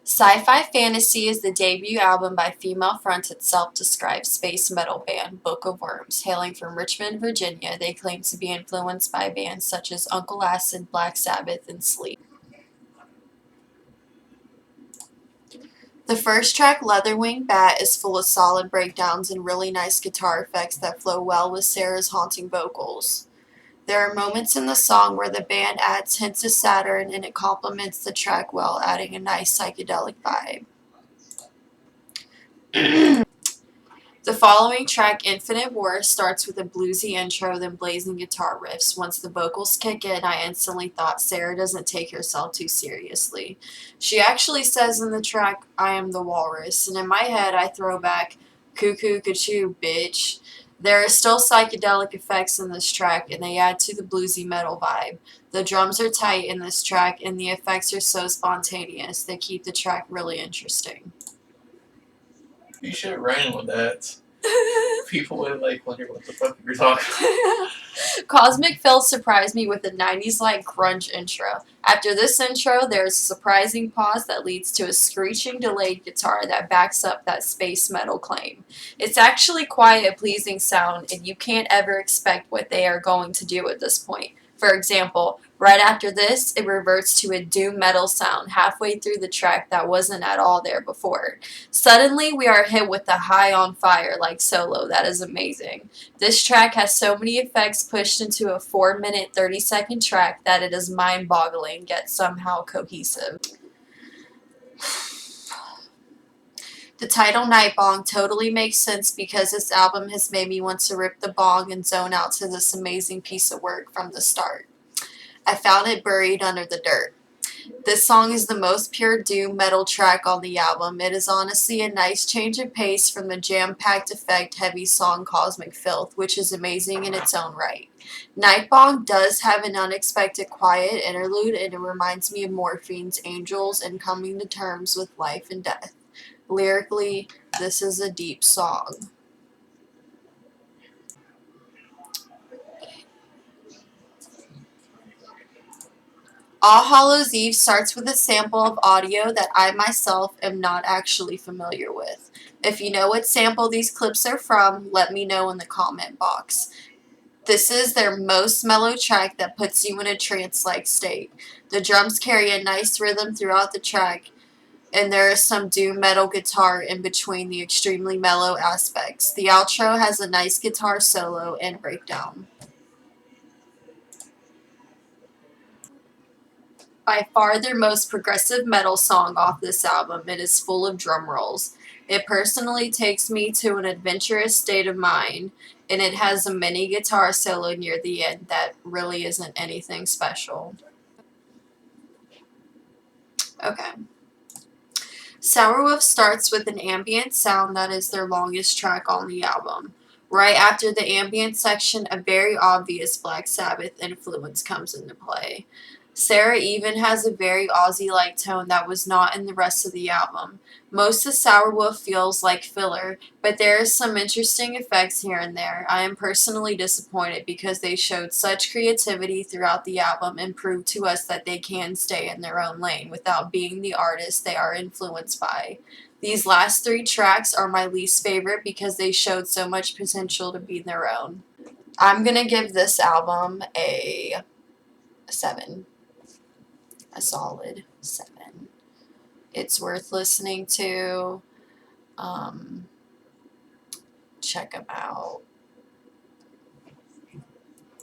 Sci-Fi Fantasy is the debut album by female-fronted self-described space metal band Book of Wyrms. Hailing from Richmond, Virginia, they claim to be influenced by bands such as Uncle Acid, Black Sabbath, and Sleep. The first track, Leatherwing Bat, is full of solid breakdowns and really nice guitar effects that flow well with Sarah's haunting vocals. There are moments in the song where the band adds hints of Saturn and it complements the track well, adding a nice psychedelic vibe. The following track, Infinite War, starts with a bluesy intro, then blazing guitar riffs. Once the vocals kick in, I instantly thought Sarah doesn't take herself too seriously. She actually says in the track, I am the walrus, and in my head I throw back, cuckoo, cuckoo, bitch. There are still psychedelic effects in this track, and they add to the bluesy metal vibe. The drums are tight in this track, and the effects are so spontaneous, they keep the track really interesting. You should have ran with that. People would wonder what the fuck you're talking about. Cosmic Phil surprised me with a 90s-like grunge intro. After this intro, there's a surprising pause that leads to a screeching delayed guitar that backs up that space metal claim. It's actually quite a pleasing sound, and you can't ever expect what they are going to do at this point. For example, right after this, it reverts to a doom metal sound halfway through the track that wasn't at all there before. Suddenly, we are hit with a high on fire like solo that is amazing. This track has so many effects pushed into a 4-minute 30-second track that it is mind-boggling yet somehow cohesive. The title Night Bong totally makes sense because this album has made me want to rip the bong and zone out to this amazing piece of work from the start. I found it buried under the dirt. This song is the most pure doom metal track on the album. It is honestly a nice change of pace from the jam-packed effect-heavy song Cosmic Filth, which is amazing in its own right. Nightbong does have an unexpected quiet interlude, and it reminds me of Morphine's Angels and Coming to Terms with Life and Death. Lyrically, this is a deep song. All Hallows Eve starts with a sample of audio that I myself am not actually familiar with. If you know what sample these clips are from, let me know in the comment box. This is their most mellow track that puts you in a trance-like state. The drums carry a nice rhythm throughout the track, and there is some doom metal guitar in between the extremely mellow aspects. The outro has a nice guitar solo and breakdown. By far their most progressive metal song off this album, it is full of drum rolls. It personally takes me to an adventurous state of mind, and it has a mini guitar solo near the end that really isn't anything special. Okay. Sourwolf starts with an ambient sound that is their longest track on the album. Right after the ambient section, a very obvious Black Sabbath influence comes into play. Sarah even has a very Aussie-like tone that was not in the rest of the album. Most of Sourwolf feels like filler, but there is some interesting effects here and there. I am personally disappointed because they showed such creativity throughout the album and proved to us that they can stay in their own lane without being the artists they are influenced by. These last 3 tracks are my least favorite because they showed so much potential to be their own. I'm gonna give this album a 7. A solid 7. It's worth listening to. Check them out.